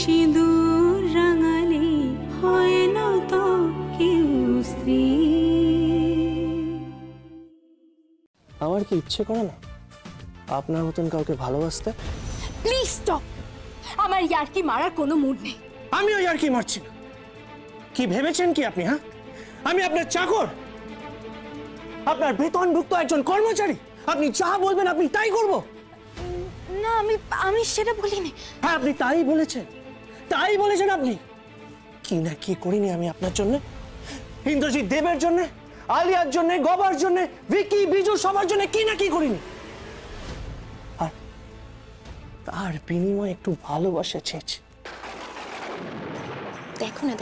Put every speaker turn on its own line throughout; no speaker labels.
সিঁদুর রাঙালে হয় না তো কেউ স্ত্রী।
আমার কি ইচ্ছে করে না আপনার মতন কাউকে ভালোবাসতে?
প্লিজ স্টপ, আমার ইয়ার্কি মারার কোনো মুড নেই।
আমিও ইয়ার্কি মারছি না। কি ভেবেছেন কি আপনি? হ্যাঁ, আমি আপনার চাকর, আপনার বেতনভুক্ত একজন কর্মচারী। আপনি যা বলবেন আপনি তাই করব।
না, আমি সেটা বলিনি।
হ্যাঁ, আপনি তাই বলেছেন, তাই বলেছেন। আপনি কি না কি করিনি আমি আপনার জন্য, ইন্দ্রজিৎ দেবের জন্য, আলিয়ার জন্য, গবার জন্য, ভিকি, বিজু, সবার জন্য কি না কি করিনি। আর তার বিনিময়ে একটু ভালোবাসা চেয়েছি।
দেখো না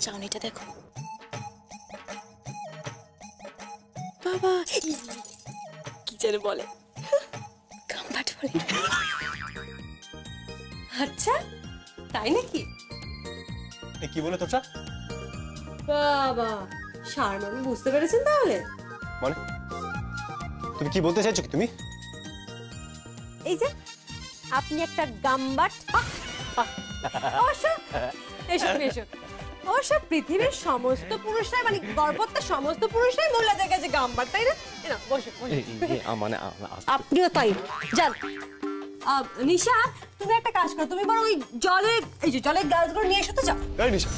চাউনিটা দেখো। বাবা কি যেন বলে, গাম্বাট বলে। আচ্ছা তাই নাকি?
কি বলে তোটা?
বাবা শারমান বুঝতে পেরেছেন তাহলে?
মানে তুমি কি বলতে চাইছো? কি তুমি
এই যে আপনি একটা গাম্বাট। অবশ্য পৃথিবীর সমস্ত পুরুষরাই, মানে গর্ভবতী সমস্ত পুরুষরাই মহিলাদের কাছে গাম্বাট, তাই না?
মানে
আপনিও তাই। যান নিশা, তুমি একটা কাজ করো, তুমি বরং ওই জলের গ্লাসগুলো নিয়ে এসো তো। যাও।
নিশা,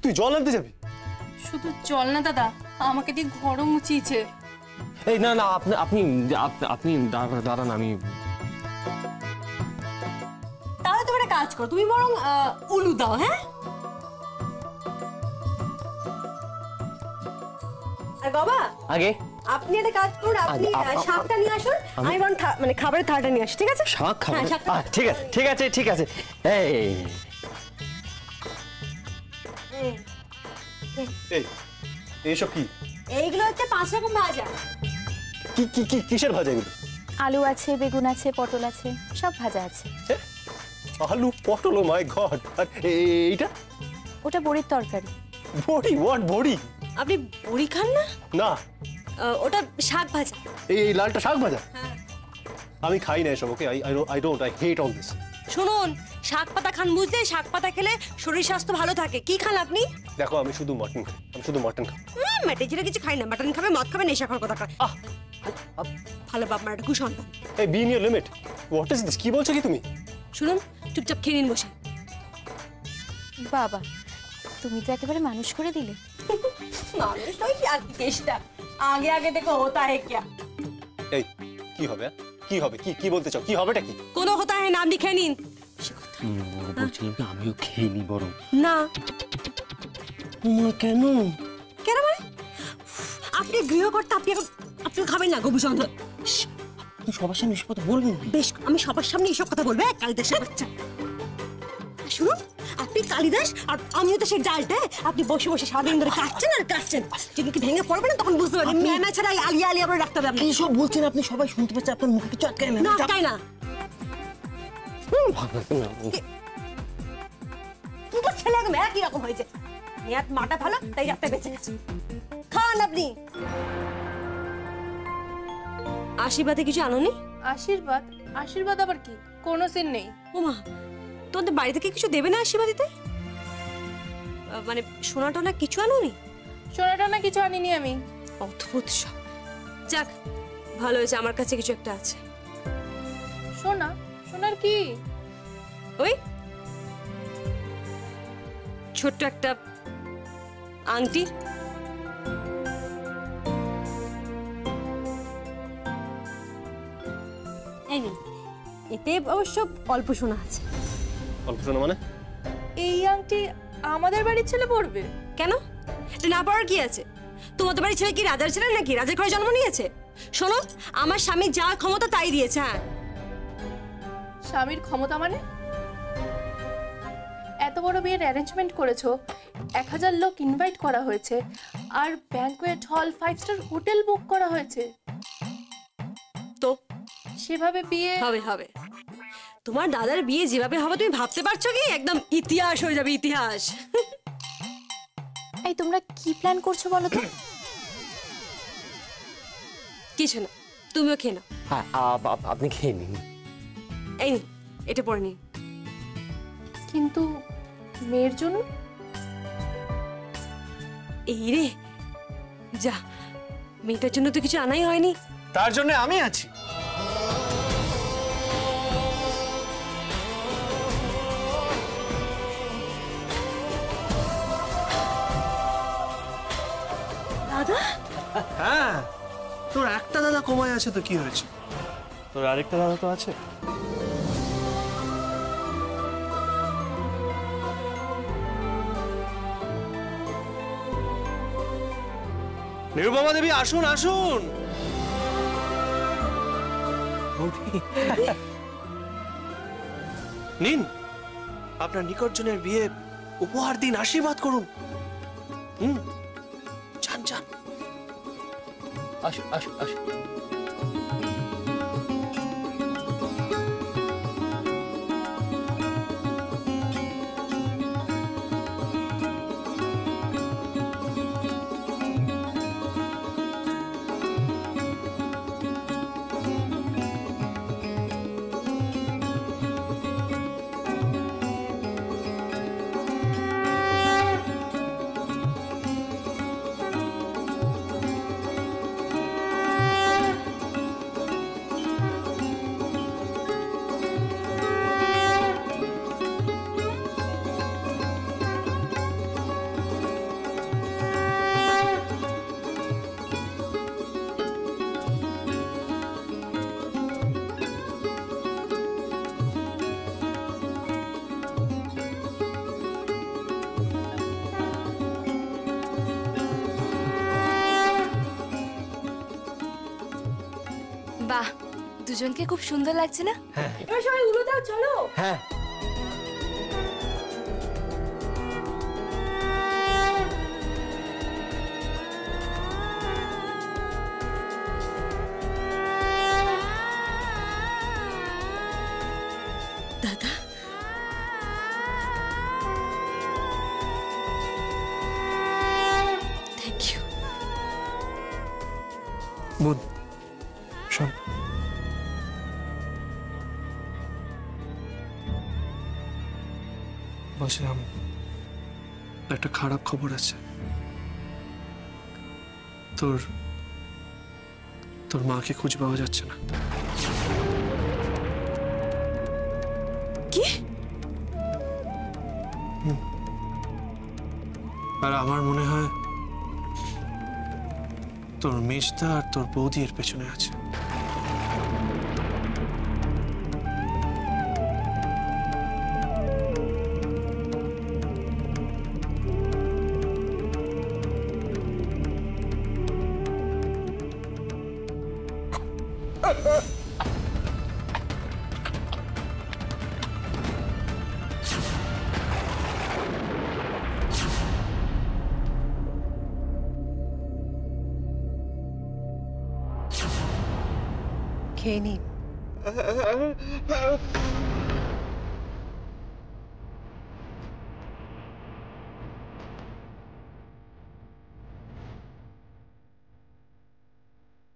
তুই জল আনতে যাবি?
শুধু জল না দাদা, আমাকে দিয়ে ঘরও মুছিয়েছে।
এই না না, আপনি দাঁড়ান, আমি।
তাহলে তুমি একটা কাজ করো, তুমি বরং উলু দাও। হ্যাঁ, আর বাবা
আগে
আপনি একটা কাজ করুন, আপনি শাকটা নিয়ে আসুন, আমি বরং মানে খাবারের থালাটা নিয়ে আসি। ঠিক আছে?
শাক খাবেন? ঠিক আছে।
এইসব কি?
এইগুলো হচ্ছে 5 রকম ভাজা।
কিসের ভাজা এগুলো?
আলু আছে, বেগুন আছে, পটল আছে, সব ভাজা আছে।
আলু, পটল, ও মাই গড। আর এইটা?
ওটা বড়ির তরকারি।
বড়ি? হোয়াট বড়ি?
আপনি বড়ি খান না?
না,
ওটা শাক ভাজা।
এই লালটা শাক ভাজা? আমি খাই না এসব। ওকে, আই হেট অল দিস।
শুনুন, শাক পাতা খান বুঝলে, শাক পাতা খেলে শরীর স্বাস্থ্য ভালো থাকে। কি খান আপনি?
দেখো, আমি শুধু মটন খাই,
ম্যাটেজিরা কিছু খাই না। মাটন খাবে, মদ খাবে, নেশা খাওয়ার কথা খায়। ভালো বাপ মার একটা কুসন্তান।
এই be in your limit. What is this? কি বলছো কি তুমি?
শুনুন, চুপচাপ খেয়ে নিন বসে।
বাবা, তুমি তো একেবারে মানুষ করে দিলে।
মানুষ নয় কি, আর চেষ্টা। আগে দেখো হোতা হে কিয়া।
এই কি হবে? কি বলতে চাও? কি হবেটা কি?
কোনো হোতা হে নাম লিখে নিন।
বলছিলাম কি, আমিও খেয়ে নি বরং।
না।
কেন
মানে? আপনি গৃহকর্তা, আপনি খাবেন না গবু সন্ধ্যা।
তুই সবার সামনে এসব কথা বলবি?
বেশ, আমি সবার সামনে এসব কথা বলবো? কালিদাসের বাচ্চা। শুনুন, আপনি কালিদাস আর আমিও তো সেই ডালটা। আপনি বসে বসে সারাদিন ধরে কাটছেন আর কাটছেন। যদি কি ভেঙে পড়বে না তখন বুঝতে পারবেন। ম্যামা ছাড়া আলিয়া আবার রাখতে হবে। আপনি
সব বলছেন, আপনি সবাই শুনতে পাচ্ছে, আপনার মুখে কিছু আটকায় না?
আটকায় না। দুটো ছেলে একদম একই রকম হয়েছে। মেয়াদ মাটা ভালো, তাই রাতটা বেঁচে গেছে। খান আপনি। আশীর্বাদে কিছু আনোনি?
আশীর্বাদ আবার কি? কোনো সিন নেই।
ওমা, তোমাদের বাড়ি থেকে কিছু দেবে না আশীর্বাদ দিতে? মানে সোনা টোনা কিছু আনোনি?
সোনাটা না কিছু আনিনি আমি।
অদ্ভুত সব। যাক, ভালো হয়েছে, আমার কাছে কিছু একটা আছে।
সোনার কি?
ওই ছোট্ট একটা আংটি। এই নিন, এতে অবশ্য অল্প সোনা আছে।
অল্প সোনা মানে?
এই আংটি আমাদের বাড়ির ছেলে পড়বে
কেন? এটা না পড়ার কি আছে? তোমাদের বাড়ির ছেলে কি রাজার ছেলে নাকি? রাজার ঘরে জন্ম নিয়েছে? শোনো, আমার স্বামী যা ক্ষমতা তাই দিয়েছে। হ্যাঁ,
স্বামীর ক্ষমতা মানে? এত বড় বিয়ের অ্যারেঞ্জমেন্ট করেছো, 1000 লোক ইনভাইট করা হয়েছে, আর ব্যাংকুয়েট হল 5 স্টার হোটেল বুক করা হয়েছে।
তো
সেভাবে বিয়ে
হবে। তোমার দাদার বিয়ে যেভাবে হবে তুমি ভাবতে পারছো কি? একদম ইতিহাস হয়ে যাবে, ইতিহাস।
এই তোমরা কি প্ল্যান করছো বলো তো?
কিছু না, তুমিও খেয়ে নাও।
হ্যাঁ, আপনি খেয়ে নিন।
এই এটা পড়ে নিন।
কিন্তু মেয়ের জন্য?
এই রে, যা, মেয়েটার জন্য তো কিছু আনাই হয়নি।
তার জন্য আমি আছি।
দাদা,
হ্যাঁ, তোর একটা দাদা কমায় আছে তো কি হয়েছে, তোর আরেকটা দাদা তো আছে। নিরুপমা দেবী, আসুন আসুন। নিন, আপনার নিকটজনের বিয়ে উপহার দিন, আশীর্বাদ করুন। যান যান।
আসো আসো আসো।
বাহ, দুজনকে খুব সুন্দর লাগছে না?
এবার সবাই উড়ো দাও, চলো।
হ্যাঁ,
দাদা, থ্যাংক ইউ।
বোন, শোন, বলছিলাম একটা খারাপ খবর আছে। তোর তোর মাকে খুঁজে পাওয়া যাচ্ছে না।
কি?
আর আমার মনে হয় তোর মেজদা আর তোর বৌদি এর পেছনে আছে।
খেয়ে নিন।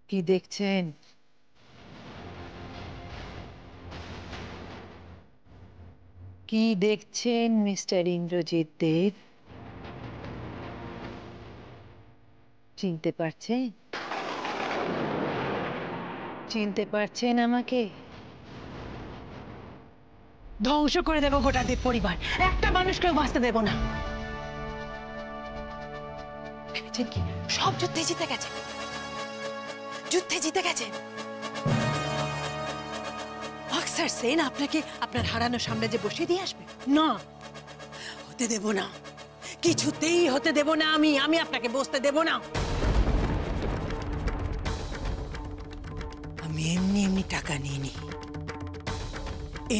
কি দেখছেন? কি দেখছেন মিস্টার ইন্দ্রজিৎ দেব? চিনতে পারছেন? চিনতে পারছেন আমাকে? ধ্বংস করে দেব গোটা দেব পরিবার, একটা মানুষকেও বাঁচতে দেব না। ভেবেছেন কি সব যুদ্ধে জিতে গেছে? যুদ্ধে জিতে গেছে। অক্সার সেন আপনাকে আপনার হারানো সামনে যে বসিয়ে দিয়ে আসবে না, হতে দেব না, কিছুতেই হতে দেব না। আমি আপনাকে বসতে দেব না। আমি এমনি এমনি টাকা নিইনি,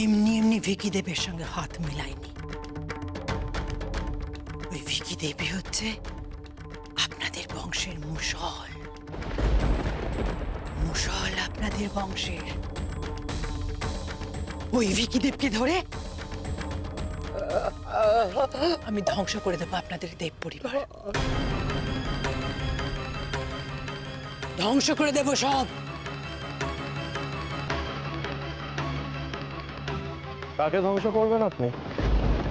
এমনি এমনি ভিকি দেবের সঙ্গে হাত মিলাইনি। ওই ভিকি দেবী হচ্ছে আপনাদের বংশের মুসল, মুসল আপনাদের বংশের। ওই ভিকি দেবকে ধরে আমি ধ্বংস করে দেবো আপনাদের দেব পরিবার, ধ্বংস করে দেব সব।
কাকে ধ্বংস করবেন আপনি?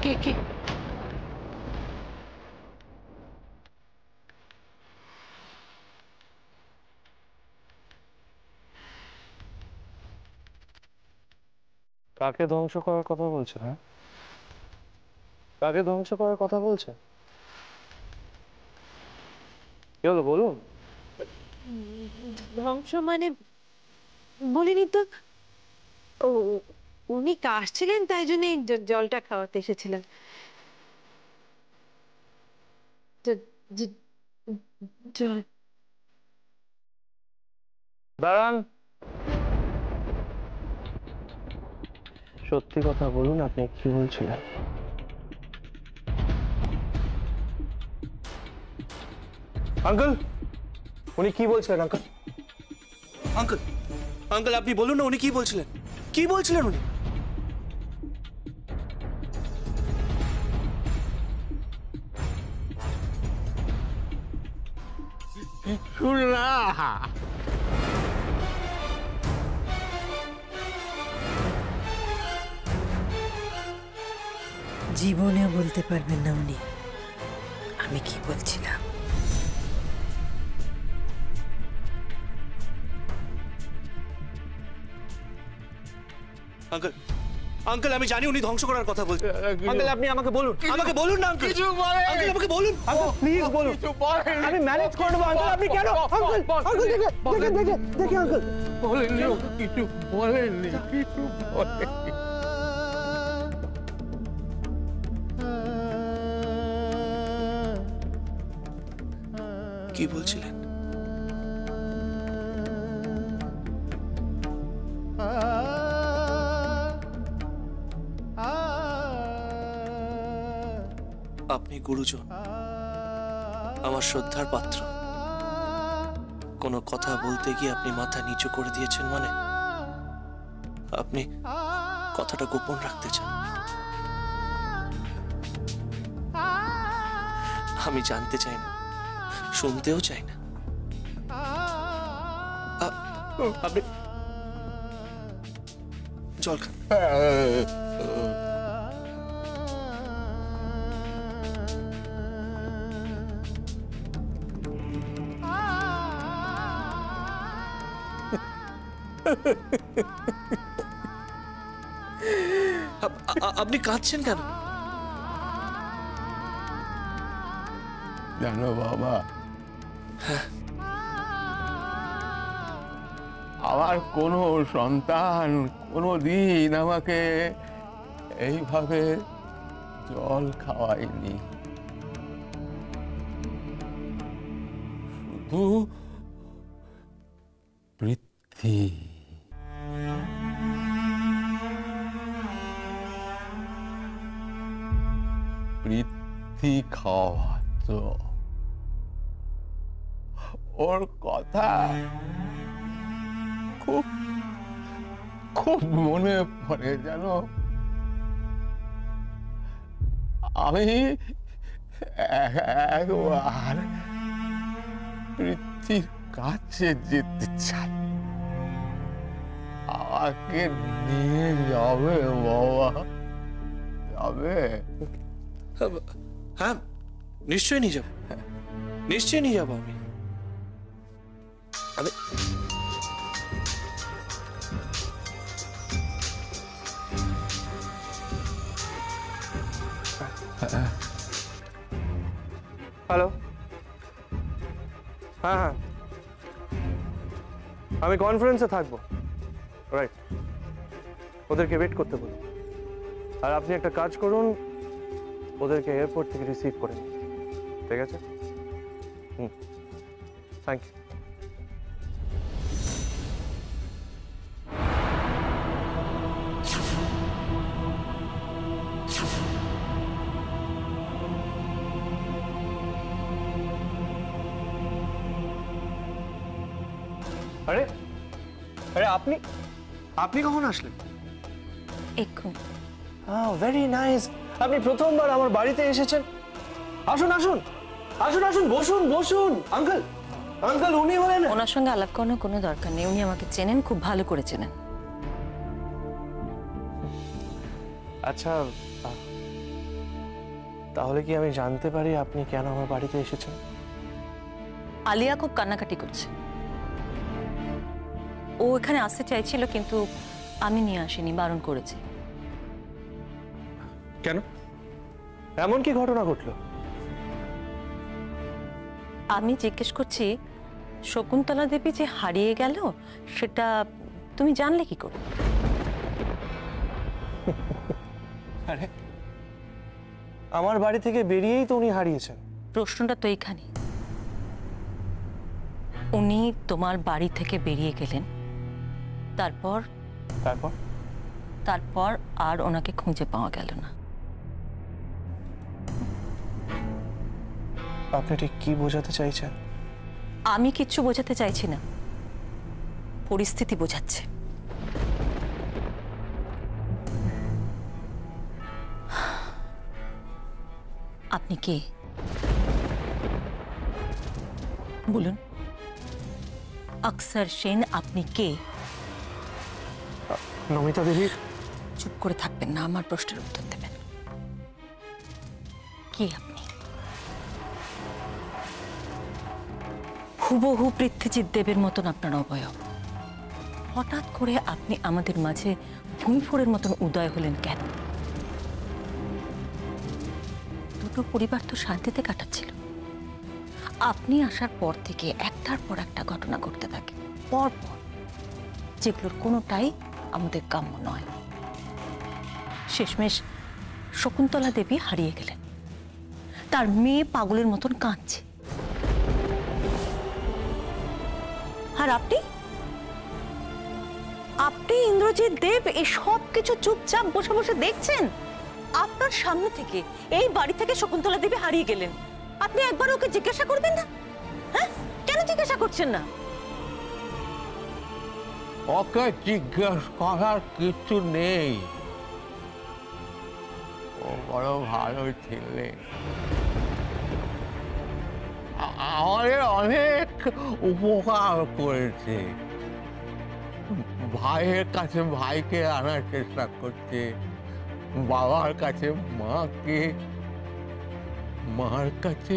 কে কে
কাকে ধ্বংস করার কথা বলছে? হ্যাঁ, কাকে ধ্বংস করার কথা বলছে? কি হলো বলুন?
ধ্বংস মানে বলিনি তো। ও, উনি কাশছিলেন, তাই জন্য জলটা খাওয়াতে এসেছিলেন। জল।
দাঁড়ান, সত্যি কথা বলুন, আপনি কি বলছিলেন? আঙ্কেল, উনি কি বলছিলেন? আঙ্কেল, আঙ্কেল, আঙ্কেল, আপনি বলুন না, উনি কি বলছিলেন? কি বলছিলেন উনি?
কিছু না।
জীবনেও বলতে পারবেন না উনি আমি কি বলছিলাম।
আঙ্কেল, আঙ্কেল, আমি জানি উনি ধ্বংস করার কথা বলছেন। আঙ্কেল, আপনি আমাকে বলুন, আমাকে বলুন না আঙ্কেল।
কিছু বলেন।
আঙ্কেল, আমাকে বলুন, আঙ্কেল, প্লিজ বলুন।
কিছু বলেন।
আমি ম্যানেজ করে নেবো আঙ্কেল। আপনি কেন? আঙ্কেল, আঙ্কেল, দেখে আঙ্কেল।
বলেননি, কিছু বলেননি, কিছু বলেননি।
কি বলছিলেন? আপনি গুরুজন, আমার শ্রদ্ধার পাত্র। কোনো কথা বলতে গিয়ে আপনি মাথা নিচু করে দিয়েছেন মানে আপনি কথাটা গোপন রাখতে চান। আমি জানতে চাই না, শুনতেও চাই না। আপনি জল খান। আপনি কাঁদছেন কেন?
জানো বাবা, আমার কোনো সন্তান কোনোদিন আমাকে এইভাবে জল খাওয়ায়নি। শুধু পৃথ্বী। পৃথ্বী খাওয়াতো। ওর কথা খুব খুব মনে পড়ে জানো। আমি একবার পৃথ্বীর কাছে যেতে চাই। আমাকে নিয়ে যাবে বাবা? যাবে?
হ্যাঁ, নিশ্চয়ই নিয়ে যাবো, নিশ্চয়ই নিয়ে যাবো। আমি হ্যালো, হ্যাঁ হ্যাঁ, আমি কনফারেন্সে থাকবো। রাইট, ওদেরকে ওয়েট করতে বলুন। আর আপনি একটা কাজ করুন, ওদেরকে এয়ারপোর্ট থেকে রিসিভ করে নিন। ঠিক আছে? Thank you. আরে আরে, আপনি আপনি কখন আসলেন?
এক্ষুন।
Very nice. আপনি প্রথমবার আমার বাড়িতে এসেছেন। আসুন আসুন আসুন আসুন, বসুন বসুন। আঙ্কেল, আঙ্কেল, উনি হলেন।
ওনার সঙ্গে আলাপ করানোর কোনো দরকার নেই, উনি আমাকে চেনেন, খুব ভালো করে চেনেন।
আচ্ছা, তাহলে কি আমি জানতে পারি আপনি কেন আমার বাড়িতে এসেছেন?
আলিয়া খুব কান্নাকাটি করছে। ও এখানে আসতে চাইছিল, কিন্তু আমি নিয়ে আসিনি, বারণ করেছি।
কেন? এমন কি ঘটনা ঘটলো?
আমি জিজ্ঞেস করছি, শকুন্তলা দেবী যে হারিয়ে গেল সেটা তুমি জানলে কি করে?
আরে, আমার বাড়ি থেকে বেরিয়েই তো উনি হারিয়েছেন।
প্রশ্নটা তো এইখানে। উনি তোমার বাড়ি থেকে বেরিয়ে গেলেন, তারপর
তারপর
তারপর আর ওনাকে খুঁজে পাওয়া গেল না।
আপনি ঠিক কি বোঝাতে চাইছেন?
আমি কিচ্ছু বোঝাতে চাইছি না, পরিস্থিতি বোঝাচ্ছে। আপনি কে বলুন? অক্সর সেন, আপনি কে?
নমিতা দেবী।
চুপ করে থাকবেন না, আমার প্রশ্নের উত্তর দেবেন। কে আপনি? হুবহু পৃথ্বীজিৎ দেবের মতন আপনার অবয়ব। হঠাৎ করে আপনি আমাদের মাঝে ভূমিফোড়ের মতন উদয় হলেন কেন? দুটো পরিবার তো শান্তিতে কাটাচ্ছিল। আপনি আসার পর থেকে একটার পর একটা ঘটনা ঘটতে থাকে, পরপর, যেগুলোর কোনোটাই আমাদের কাম্য নয়। শেষমেশ শকুন্তলা দেবী হারিয়ে গেলেন, তার মেয়ে পাগলের মতন কাঁদছে। আর আপনি আপনি ইন্দ্রজিৎ দেব এই সব কিছু চুপচাপ বসে বসে দেখছেন। আপনার সামনে থেকে, এই বাড়ি থেকে শকুন্তলা দেবী হারিয়ে গেলেন, আপনি একবার ওকে জিজ্ঞাসা করবেন না? হ্যাঁ, কেন জিজ্ঞাসা করছেন না?
ওকে জিজ্ঞেস করার কিছু নেই, ও বড় ভালো ছেলে, আমাদের অনেক উপকার করেছে। ভাইয়ের কাছে ভাইকে আনার চেষ্টা করছে, বাবার কাছে মাকে, মার কাছে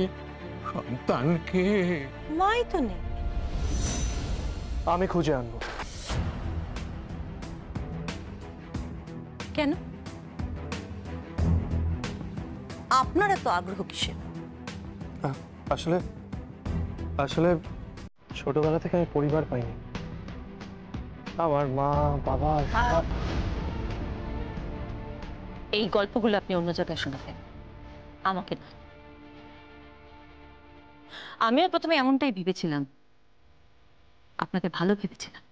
সন্তানকে।
মাই তো নেই।
আমি খুঁজে আনবো।
কেন? আপনার এত আগ্রহ কিসের?
আসলে আসলে ছোটবেলা থেকে আমি পরিবার পাইনি। আমার মা বাবা
এই গল্পগুলো আপনি অন্য জায়গায় শোনাবেন, আমাকে না। আমিও প্রথমে এমনটাই ভেবেছিলাম, আপনাকে ভালো ভেবেছিলাম,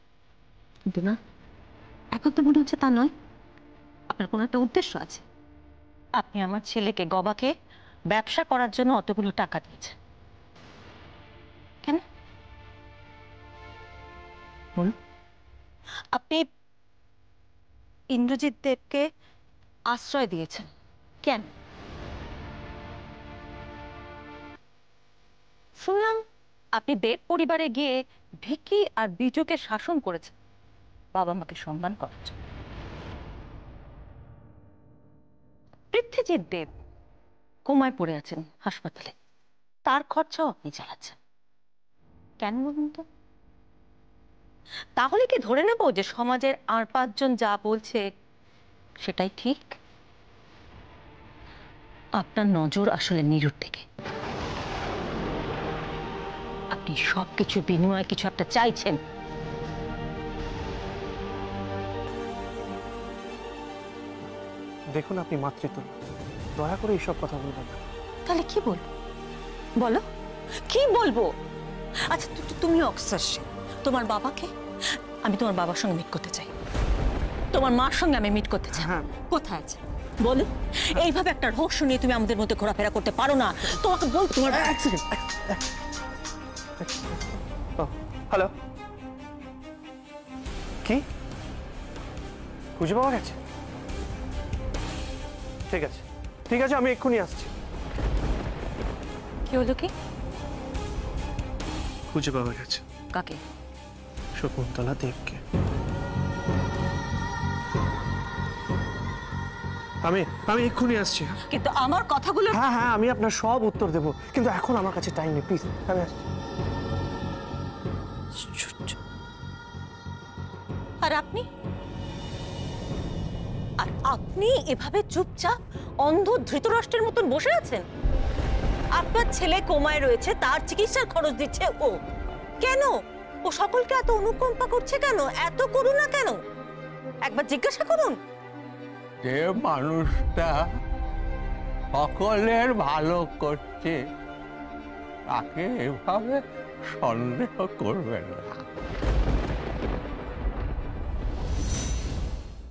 কিন্তু না, এখন তো মনে হচ্ছে তা নয়। আপনার কোনো একটা উদ্দেশ্য আছে। আপনি আমার ছেলেকে, গবাকে ব্যবসা করার জন্য অতগুলো টাকা দিয়েছেন। কেন বলুন? আপনি ইন্দ্রজিৎ দেবকে আশ্রয় দিয়েছেন কেন? শুনলাম আপনি দেব পরিবারে গিয়ে ভিকি আর বিজুকে শাসন করেছেন বাবা মাকে সম্মান করার জন্য। পৃথ্বীজিৎ দেব কোমায় পড়ে আছেন হাসপাতালে, তার খরচাও আপনি চালাচ্ছেন। কেন বলুন তো? তাহলে কি ধরে নেব যে সমাজের আর পাঁচজন যা বলছে সেটাই ঠিক? আপনার নজর আসলে নিরুর দিকে। আপনি সবকিছু বিনিময়ে কিছু একটা চাইছেন।
দেখুন, আপনি মাতৃত্ব, দয়া করে এইসব কথা বলবেন না।
তাহলে কি বলবো? বলো, কি বলবো? আচ্ছা, তুমি অক্সর সেন, তোমার বাবাকে? আমি তোমার বাবার সঙ্গে মিট করতে চাই, তোমার মার সঙ্গে আমি মিট করতে চাই। কোথায় আছে বলো? এইভাবে একটা রহস্য নিয়ে তুমি আমাদের মধ্যে ঘোরাফেরা করতে পারো না। তোমাকে বল, তোমার
হ্যালো, কি খুঁজে পাওয়া গেছে? ঠিক আছে, ঠিক আছে, আমি এক্ষুনি আসছি।
কি হলো? কি
খুঁজে পাওয়া গেছে?
কাকে?
শকুন্তলা দেবকে। আমি আমি এক্ষুনি আসছি।
কিন্তু আমার কথাগুলো
হ্যাঁ হ্যাঁ, আমি আপনার সব উত্তর দেবো, কিন্তু এখন আমার কাছে টাইম নেই, প্লিজ আমি আসছি।
আর আপনি আপনি এভাবে চুপচাপ অন্ধ ধৃতরাষ্ট্রের মতন বসে আছেন? আপনার ছেলে কোমায় রয়েছে, তার চিকিৎসার খরচ দিচ্ছে ও। কেন ও সকলকে এত অনুকম্পা করছে কেন, এত করুণা কেন? একবার জিজ্ঞাসা করুন।
যে মানুষটা সকলের ভালো করছে তাকে এভাবে সন্দেহ করবে না।